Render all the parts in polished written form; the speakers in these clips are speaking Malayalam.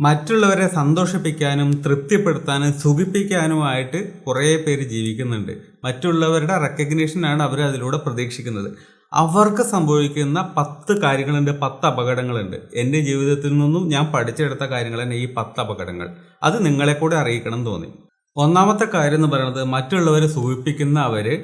മറ്റുള്ളവരെ സന്തോഷിപ്പിക്കാനും തൃപ്തിപ്പെടുത്താനും സുഖിപ്പിക്കാനുമായിട്ട് കുറേ പേര് ജീവിക്കുന്നുണ്ട്. മറ്റുള്ളവരുടെ റെക്കഗ്നീഷനാണ് അവർ അതിലൂടെ പ്രതീക്ഷിക്കുന്നത്. അവർക്ക് സംഭവിക്കുന്ന 10 കാര്യങ്ങളുണ്ട്, 10 അപകടങ്ങളുണ്ട്. എൻ്റെ ജീവിതത്തിൽ നിന്നും ഞാൻ പഠിച്ചെടുത്ത കാര്യങ്ങൾ തന്നെ ഈ 10 അപകടങ്ങൾ. അത് നിങ്ങളെ കൂടെ അറിയിക്കണം തോന്നി. ഒന്നാമത്തെ കാര്യം എന്ന് പറയുന്നത്, മറ്റുള്ളവരെ സൂചിപ്പിക്കുന്ന അവര്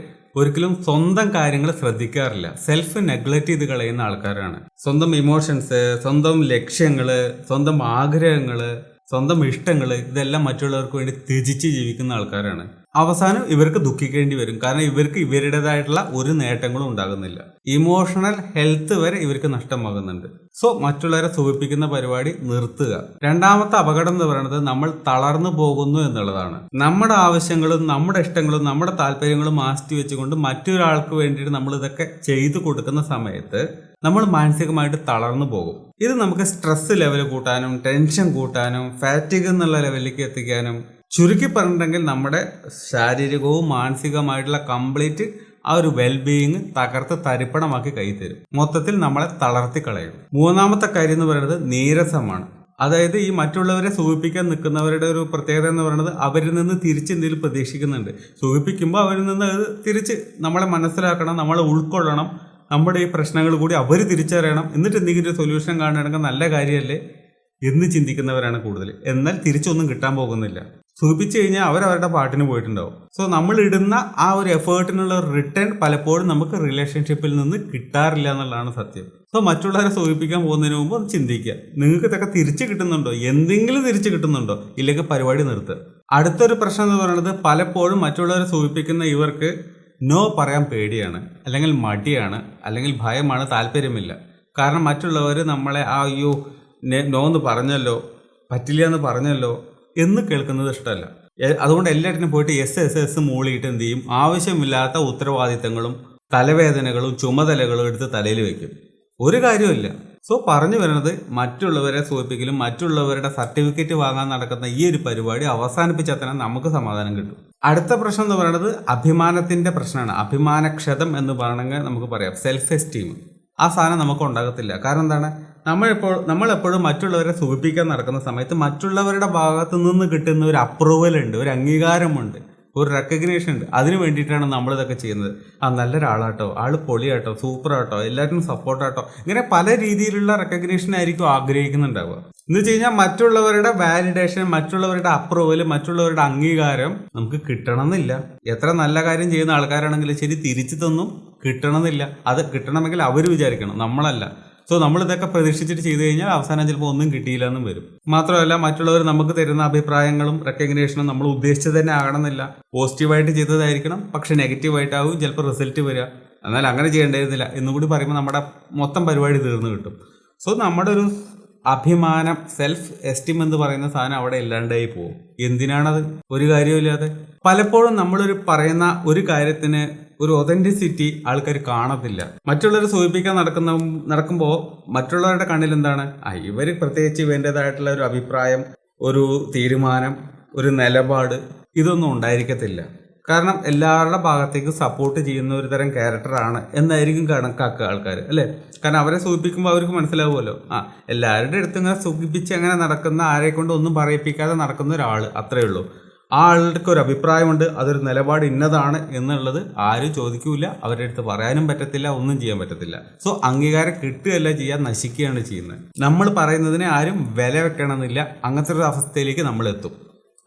ഒരിക്കലും സ്വന്തം കാര്യങ്ങൾ ശ്രദ്ധിക്കാറില്ല. സെൽഫ് നെഗ്ലക്റ്റ് ചെയ്ത് കളയുന്ന ആൾക്കാരാണ്. സ്വന്തം ഇമോഷൻസ്, സ്വന്തം ലക്ഷ്യങ്ങള്, സ്വന്തം ആഗ്രഹങ്ങള്, സ്വന്തം ഇഷ്ടങ്ങള് ഇതെല്ലാം മറ്റുള്ളവർക്ക് വേണ്ടി ത്യജിച്ച് ജീവിക്കുന്ന ആൾക്കാരാണ്. അവസാനം ഇവർക്ക് ദുഃഖിക്കേണ്ടി വരും. കാരണം ഇവർക്ക് ഇവരുടേതായിട്ടുള്ള ഒരു നേട്ടങ്ങളും ഉണ്ടാകുന്നില്ല. ഇമോഷണൽ ഹെൽത്ത് വരെ ഇവർക്ക് നഷ്ടമാകുന്നുണ്ട്. സോ മറ്റുള്ളവരെ സുഖിപ്പിക്കുന്ന പരിപാടി നിർത്തുക. രണ്ടാമത്തെ അപകടം എന്ന് പറയുന്നത്, നമ്മൾ തളർന്നു പോകുന്നു എന്നുള്ളതാണ്. നമ്മുടെ ആവശ്യങ്ങളും നമ്മുടെ ഇഷ്ടങ്ങളും നമ്മുടെ താല്പര്യങ്ങളും മാറ്റി വെച്ചുകൊണ്ട് മറ്റൊരാൾക്ക് വേണ്ടിയിട്ട് നമ്മൾ ഇതൊക്കെ ചെയ്തു കൊടുക്കുന്ന സമയത്ത് നമ്മൾ മാനസികമായിട്ട് തളർന്നു പോകും. ഇത് നമുക്ക് സ്ട്രെസ് ലെവൽ കൂട്ടാനും ടെൻഷൻ കൂട്ടാനും ഫാറ്റിഗ് എന്നുള്ള ലെവലിലേക്ക് എത്തിക്കാനും, ചുരുക്കി പറഞ്ഞിട്ടുണ്ടെങ്കിൽ നമ്മുടെ ശാരീരികവും മാനസികമായിട്ടുള്ള കംപ്ലീറ്റ് ആ ഒരു വെൽബീയിങ് തകർത്ത് തരിപ്പണമാക്കി കൈത്തരും. മൊത്തത്തിൽ നമ്മളെ തളർത്തി കളയും. മൂന്നാമത്തെ കാര്യം എന്ന് പറയുന്നത് നീരസമാണ്. അതായത് ഈ മറ്റുള്ളവരെ സൂചിപ്പിക്കാൻ നിൽക്കുന്നവരുടെ ഒരു പ്രത്യേകത എന്ന് പറയുന്നത്, അവരിൽ നിന്ന് തിരിച്ച് എന്തെങ്കിലും പ്രതീക്ഷിക്കുന്നുണ്ട്. സൂചിപ്പിക്കുമ്പോൾ അവരിൽ നിന്ന് അത് തിരിച്ച് നമ്മളെ മനസ്സിലാക്കണം, നമ്മളെ ഉൾക്കൊള്ളണം, നമ്മുടെ ഈ പ്രശ്നങ്ങൾ കൂടി അവർ തിരിച്ചറിയണം, എന്നിട്ട് എന്തെങ്കിലും ഒരു സൊല്യൂഷൻ കാണുകയാണെങ്കിൽ നല്ല കാര്യമല്ലേ എന്ന് ചിന്തിക്കുന്നവരാണ് കൂടുതൽ. എന്നാൽ തിരിച്ചൊന്നും കിട്ടാൻ പോകുന്നില്ല. സൂചിപ്പിച്ചു കഴിഞ്ഞാൽ അവരവരുടെ പാട്ടിന് പോയിട്ടുണ്ടാവും. സോ നമ്മൾ ഇടുന്ന ആ ഒരു എഫേർട്ടിനുള്ള റിട്ടേൺ പലപ്പോഴും നമുക്ക് റിലേഷൻഷിപ്പിൽ നിന്ന് കിട്ടാറില്ല എന്നുള്ളതാണ് സത്യം. സോ മറ്റുള്ളവരെ സൂചിപ്പിക്കാൻ പോകുന്നതിന് മുമ്പ് ഒന്ന് ചിന്തിക്കുക, നിങ്ങൾക്ക് ഇതൊക്കെ തിരിച്ചു കിട്ടുന്നുണ്ടോ, എന്തെങ്കിലും തിരിച്ചു കിട്ടുന്നുണ്ടോ, ഇല്ലെങ്കിൽ പരിപാടി നിർത്തുക. അടുത്തൊരു പ്രശ്നം എന്ന് പറയുന്നത്, പലപ്പോഴും മറ്റുള്ളവരെ സൂചിപ്പിക്കുന്ന ഇവർക്ക് നോ പറയാൻ പേടിയാണ്, അല്ലെങ്കിൽ മടിയാണ്, അല്ലെങ്കിൽ ഭയമാണ്, താല്പര്യമില്ല. കാരണം മറ്റുള്ളവർ നമ്മളെ അയ്യോ നോ എന്ന് പറഞ്ഞല്ലോ, പറ്റില്ല എന്ന് പറഞ്ഞല്ലോ എന്ന് കേൾക്കുന്നത് ഇഷ്ടമല്ല. അതുകൊണ്ട് എല്ലാറ്റിനും പോയിട്ട് എസ് മൂളിയിട്ട് എന്ത് ചെയ്യും, ആവശ്യമില്ലാത്ത ഉത്തരവാദിത്തങ്ങളും തലവേദനകളും ചുമതലകളും എടുത്ത് തലയിൽ വയ്ക്കും. ഒരു കാര്യമില്ല. സോ പറഞ്ഞു വരുന്നത്, മറ്റുള്ളവരെ സൂചിപ്പിക്കലും മറ്റുള്ളവരുടെ സർട്ടിഫിക്കറ്റ് വാങ്ങാൻ നടക്കുന്ന ഈ ഒരു പരിപാടി അവസാനിപ്പിച്ചാൽ തന്നെ നമുക്ക് സമാധാനം കിട്ടും. അടുത്ത പ്രശ്നം എന്ന് പറയുന്നത് അഭിമാനത്തിന്റെ പ്രശ്നമാണ്. അഭിമാനക്ഷതം എന്ന് പറയണമെങ്കിൽ നമുക്ക് പറയാം സെൽഫ് എസ്റ്റീം. ആ സാധനം നമുക്ക് ഉണ്ടാകത്തില്ല. കാരണം എന്താണ്, നമ്മളെപ്പോഴും മറ്റുള്ളവരെ സൂചിപ്പിക്കാൻ നടക്കുന്ന സമയത്ത് മറ്റുള്ളവരുടെ ഭാഗത്തു നിന്ന് കിട്ടുന്ന ഒരു അപ്രൂവൽ ഉണ്ട്, ഒരു അംഗീകാരമുണ്ട്, ഒരു റെക്കഗ്നേഷൻ ഉണ്ട്. അതിന് വേണ്ടിയിട്ടാണ് നമ്മളിതൊക്കെ ചെയ്യുന്നത്. നല്ലൊരാളാട്ടോ, ആള് പൊളിയാട്ടോ, സൂപ്പറാട്ടോ, എല്ലാവരും സപ്പോർട്ടാട്ടോ, ഇങ്ങനെ പല രീതിയിലുള്ള റെക്കഗ്നേഷൻ ആയിരിക്കും ആഗ്രഹിക്കുന്നുണ്ടാവുക. എന്ന് വെച്ച് കഴിഞ്ഞാൽ മറ്റുള്ളവരുടെ വാലിഡേഷൻ, മറ്റുള്ളവരുടെ അപ്രൂവൽ, മറ്റുള്ളവരുടെ അംഗീകാരം നമുക്ക് കിട്ടണമെന്നില്ല. എത്ര നല്ല കാര്യം ചെയ്യുന്ന ആൾക്കാരാണെങ്കിലും ശരി, തിരിച്ചു തന്നും കിട്ടണമെന്നില്ല. അത് കിട്ടണമെങ്കിൽ അവർ വിചാരിക്കണം, നമ്മളല്ല. സോ നമ്മളിതൊക്കെ പ്രതീക്ഷിച്ചിട്ട് ചെയ്തു കഴിഞ്ഞാൽ അവസാനം ചിലപ്പോൾ ഒന്നും കിട്ടിയില്ല എന്നും വരും. മാത്രമല്ല മറ്റുള്ളവർ നമുക്ക് തരുന്ന അഭിപ്രായങ്ങളും റെക്കഗ്നേഷനും നമ്മൾ ഉദ്ദേശിച്ചത് തന്നെ ആകണമെന്നില്ല. പോസിറ്റീവായിട്ട് ചെയ്തതായിരിക്കണം, പക്ഷെ നെഗറ്റീവായിട്ടാവും ചിലപ്പോൾ റിസൾട്ട് വരിക. എന്നാൽ അങ്ങനെ ചെയ്യേണ്ടിയിരുന്നില്ല എന്നുകൂടി പറയുമ്പോൾ നമ്മുടെ മൊത്തം പരിപാടി തീർന്നു കിട്ടും. സോ നമ്മുടെ ഒരു അഭിമാനം, സെൽഫ് എസ്റ്റീം എന്ന് പറയുന്ന സാധനം അവിടെ ഇല്ലാണ്ടായി പോകും. എന്തിനാണത്? ഒരു കാര്യമില്ലാതെ. പലപ്പോഴും നമ്മളൊരു പറയുന്ന ഒരു കാര്യത്തിന് ഒരു ഒതന്റിസിറ്റി ആൾക്കാർ കാണത്തില്ല. മറ്റുള്ളവരെ സൂചിപ്പിക്കാൻ നടക്കുമ്പോൾ മറ്റുള്ളവരുടെ കണ്ണിൽ എന്താണ്, ഇവർ പ്രത്യേകിച്ച് ഇവൻ്റെതായിട്ടുള്ള ഒരു അഭിപ്രായം, ഒരു തീരുമാനം, ഒരു നിലപാട് ഇതൊന്നും ഉണ്ടായിരിക്കത്തില്ല. കാരണം എല്ലാവരുടെ ഭാഗത്തേക്ക് സപ്പോർട്ട് ചെയ്യുന്ന ഒരു തരം ക്യാരക്ടറാണ് എന്നായിരിക്കും കണക്കാക്കുക ആൾക്കാർ, അല്ലേ? കാരണം അവരെ സൂചിപ്പിക്കുമ്പോൾ അവർക്ക് മനസ്സിലാവുമല്ലോ, എല്ലാവരുടെ അടുത്ത് ഇങ്ങനെ സൂചിപ്പിച്ച് അങ്ങനെ നടക്കുന്ന, ആരെ കൊണ്ട് ഒന്നും പറയിപ്പിക്കാതെ നടക്കുന്ന ഒരാൾ, അത്രയേ ഉള്ളൂ. ആ ആൾക്ക് ഒരു അഭിപ്രായമുണ്ട്, അതൊരു നിലപാട് ഇന്നതാണ് എന്നുള്ളത് ആരും ചോദിക്കൂല, അവരുടെ അടുത്ത് പറയാനും പറ്റത്തില്ല, ഒന്നും ചെയ്യാൻ പറ്റത്തില്ല. സോ അംഗീകാരം കിട്ടുകയല്ല ചെയ്യാൻ, നശിക്കുകയാണ് ചെയ്യുന്നത്. നമ്മൾ പറയുന്നതിനെ ആരും വില വെക്കണമെന്നില്ല. അങ്ങനത്തെ ഒരു അവസ്ഥയിലേക്ക് നമ്മൾ എത്തും.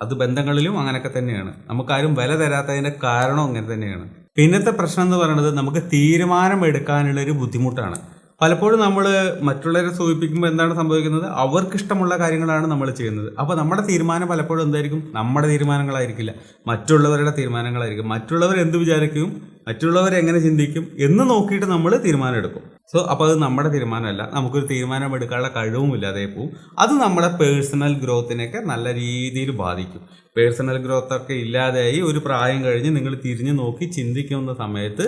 അത് ബന്ധങ്ങളിലും അങ്ങനെയൊക്കെ തന്നെയാണ്. നമുക്കാരും വില തരാത്തതിൻ്റെ കാരണം അങ്ങനെ തന്നെയാണ്. പിന്നത്തെ പ്രശ്നം എന്ന് പറയുന്നത്, നമുക്ക് തീരുമാനം എടുക്കാനുള്ളൊരു ബുദ്ധിമുട്ടാണ്. പലപ്പോഴും നമ്മൾ മറ്റുള്ളവരെ സൂചിപ്പിക്കുമ്പോൾ എന്താണ് സംഭവിക്കുന്നത്, അവർക്കിഷ്ടമുള്ള കാര്യങ്ങളാണ് നമ്മൾ ചെയ്യുന്നത്. അപ്പോൾ നമ്മുടെ തീരുമാനം പലപ്പോഴും എന്തായിരിക്കും, നമ്മുടെ തീരുമാനങ്ങളായിരിക്കില്ല, മറ്റുള്ളവരുടെ തീരുമാനങ്ങളായിരിക്കും. മറ്റുള്ളവർ എന്ത് വിചാരിക്കും, മറ്റുള്ളവർ എങ്ങനെ ചിന്തിക്കും എന്ന് നോക്കിയിട്ട് നമ്മൾ തീരുമാനം എടുക്കും. സോ അപ്പോൾ അത് നമ്മുടെ തീരുമാനമല്ല, നമുക്കൊരു തീരുമാനം എടുക്കാനുള്ള കഴിവും ഇല്ലാതെ പോവും. അത് നമ്മുടെ പേഴ്സണൽ ഗ്രോത്തിനെയൊക്കെ നല്ല രീതിയിൽ ബാധിക്കും. പേഴ്സണൽ ഗ്രോത്തൊക്കെ ഇല്ലാതെയായി ഒരു പ്രായം കഴിഞ്ഞ് നിങ്ങൾ തിരിഞ്ഞു നോക്കി ചിന്തിക്കുന്ന സമയത്ത്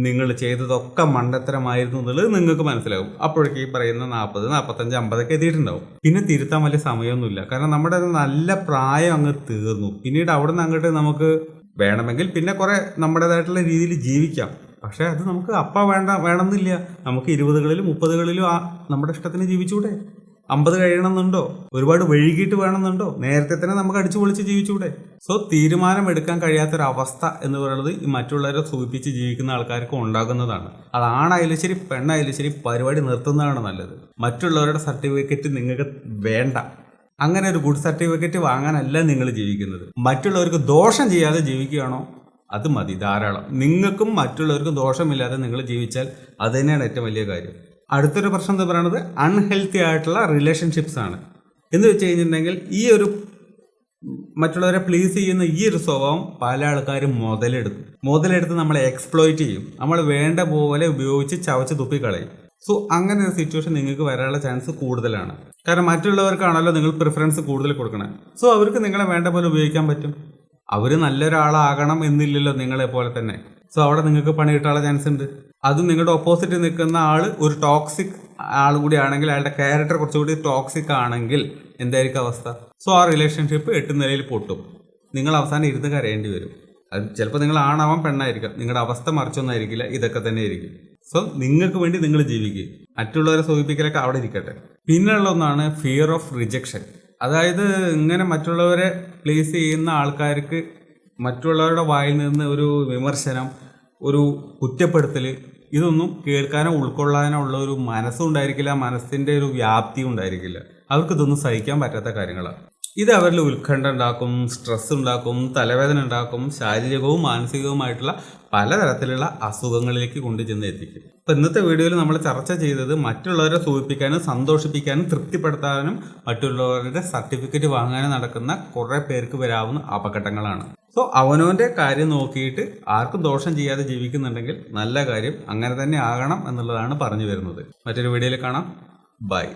നിങ്ങൾ ചെയ്തതൊക്കെ മണ്ടത്തരമായിരുന്നു എന്നുള്ളത് നിങ്ങൾക്ക് മനസ്സിലാവും. അപ്പോഴേക്ക് ഈ പറയുന്ന 40, 45, 50 എത്തിയിട്ടുണ്ടാവും. പിന്നെ തിരുത്താൻ വലിയ സമയമൊന്നുമില്ല. കാരണം നമ്മുടെ നല്ല പ്രായം അങ്ങ് തീർന്നു. പിന്നീട് അവിടെ നിന്ന് അങ്ങോട്ട് നമുക്ക് വേണമെങ്കിൽ പിന്നെ കുറെ നമ്മുടേതായിട്ടുള്ള രീതിയിൽ ജീവിക്കാം. പക്ഷെ അത് നമുക്ക് വേണമെന്നില്ല. നമുക്ക് 20കളിലും 30കളിലും നമ്മുടെ ഇഷ്ടത്തിന് ജീവിച്ചൂടെ? 50 കഴിയണമെന്നുണ്ടോ? ഒരുപാട് വൈകിട്ട് വേണമെന്നുണ്ടോ? നേരത്തെ തന്നെ നമുക്ക് അടിച്ചു പൊളിച്ച് ജീവിച്ചൂടെ? സോ തീരുമാനം എടുക്കാൻ കഴിയാത്തൊരവസ്ഥ എന്ന് പറയുന്നത് ഈ മറ്റുള്ളവരെ സൂചിപ്പിച്ച് ജീവിക്കുന്ന ആൾക്കാർക്ക് ഉണ്ടാകുന്നതാണ്. അത് ആണായാലും ശരി പെണ്ണായാലും ശരി പരിപാടി നിർത്തുന്നതാണ് നല്ലത്. മറ്റുള്ളവരുടെ സർട്ടിഫിക്കറ്റ് നിങ്ങൾക്ക് വേണ്ട. അങ്ങനെ ഒരു ഗുഡ് സർട്ടിഫിക്കറ്റ് വാങ്ങാനല്ല നിങ്ങൾ ജീവിക്കുന്നത്. മറ്റുള്ളവർക്ക് ദോഷം ചെയ്യാതെ ജീവിക്കുകയാണോ അത് മതി, ധാരാളം. നിങ്ങൾക്കും മറ്റുള്ളവർക്കും ദോഷമില്ലാതെ നിങ്ങൾ ജീവിച്ചാൽ അത് തന്നെയാണ് ഏറ്റവും വലിയ കാര്യം. അടുത്തൊരു പ്രശ്നം എന്ന് പറയുന്നത് അൺഹെൽത്തി ആയിട്ടുള്ള റിലേഷൻഷിപ്സ് ആണ്. എന്ന് വെച്ച് കഴിഞ്ഞിട്ടുണ്ടെങ്കിൽ ഈ ഒരു മറ്റുള്ളവരെ പ്ലീസ് ചെയ്യുന്ന ഈ ഒരു സ്വഭാവം പല ആൾക്കാരും മുതലെടുത്ത് നമ്മളെ എക്സ്പ്ലോയിറ്റ് ചെയ്യും. നമ്മൾ വേണ്ട പോലെ ഉപയോഗിച്ച് ചവച്ച് തുപ്പിക്കളയും. സോ അങ്ങനെ ഒരു സിറ്റുവേഷൻ നിങ്ങൾക്ക് വരാനുള്ള ചാൻസ് കൂടുതലാണ്. കാരണം മറ്റുള്ളവർക്കാണല്ലോ നിങ്ങൾ പ്രിഫറൻസ് കൂടുതൽ കൊടുക്കണം. സോ അവർക്ക് നിങ്ങളെ വേണ്ട പോലെ ഉപയോഗിക്കാൻ പറ്റും. അവർ നല്ലൊരാളാകണം എന്നില്ലല്ലോ നിങ്ങളെ പോലെ തന്നെ. സോ അവിടെ നിങ്ങൾക്ക് പണി കിട്ടാനുള്ള ചാൻസ് ഉണ്ട്. അതും നിങ്ങളുടെ ഓപ്പോസിറ്റ് നിൽക്കുന്ന ആൾ ഒരു ടോക്സിക് ആൾ കൂടി ആണെങ്കിൽ, അയാളുടെ ക്യാരക്ടർ കുറച്ചുകൂടി ടോക്സിക് ആണെങ്കിൽ എന്തായിരിക്കും അവസ്ഥ? സോ ആ റിലേഷൻഷിപ്പ് 8 നിലയിൽ പൊട്ടും. നിങ്ങൾ അവസാനം ഇരുന്ന് കരയേണ്ടി വരും. അത് ചിലപ്പോൾ നിങ്ങൾ ആണാവാൻ പെണ്ണായിരിക്കാം. നിങ്ങളുടെ അവസ്ഥ മറിച്ചൊന്നായിരിക്കില്ല, ഇതൊക്കെ തന്നെ ആയിരിക്കും. സോ നിങ്ങൾക്ക് വേണ്ടി നിങ്ങൾ ജീവിക്കുക. മറ്റുള്ളവരെ സൂചിപ്പിക്കലൊക്കെ അവിടെ ഇരിക്കട്ടെ. പിന്നെയുള്ള ഒന്നാണ് ഫിയർ ഓഫ് റിജക്ഷൻ. അതായത് ഇങ്ങനെ മറ്റുള്ളവരെ പ്ലീസ് ചെയ്യുന്ന ആൾക്കാർക്ക് മറ്റുള്ളവരുടെ വായിൽ നിന്ന് ഒരു വിമർശനം, ഒരു കുറ്റപ്പെടുത്തൽ, ഇതൊന്നും കേൾക്കാനോ ഉൾക്കൊള്ളാനോ ഉള്ള ഒരു മനസ്സും ഉണ്ടായിരിക്കില്ല, മനസ്സിൻ്റെ ഒരു വ്യാപ്തിയും ഉണ്ടായിരിക്കില്ല. അവർക്ക് ഇതൊന്നും സഹിക്കാൻ പറ്റാത്ത കാര്യങ്ങളാണ്. ഇത് അവരിൽ ഉത്കണ്ഠ ഉണ്ടാക്കും, സ്ട്രെസ് ഉണ്ടാക്കും, തലവേദന ഉണ്ടാക്കും, ശാരീരികവും മാനസികവുമായിട്ടുള്ള പലതരത്തിലുള്ള അസുഖങ്ങളിലേക്ക് കൊണ്ടുചെന്ന് എത്തിക്കും. അപ്പോൾ ഇന്നത്തെ വീഡിയോയിൽ നമ്മൾ ചർച്ച ചെയ്തത് മറ്റുള്ളവരെ സൂചിപ്പിക്കാനും സന്തോഷിപ്പിക്കാനും തൃപ്തിപ്പെടുത്താനും മറ്റുള്ളവരുടെ സർട്ടിഫിക്കറ്റ് വാങ്ങാനും നടക്കുന്ന കുറേ പേർക്ക് വരാവുന്ന അപകടങ്ങളാണ്. സോ അവനവൻ്റെ കാര്യം നോക്കിയിട്ട് ആർക്കും ദോഷം ചെയ്യാതെ ജീവിക്കുന്നുണ്ടെങ്കിൽ നല്ല കാര്യം, അങ്ങനെ തന്നെ ആകണം എന്നുള്ളതാണ് പറഞ്ഞു വരുന്നത്. മറ്റൊരു വീഡിയോയിൽ കാണാം. ബൈ.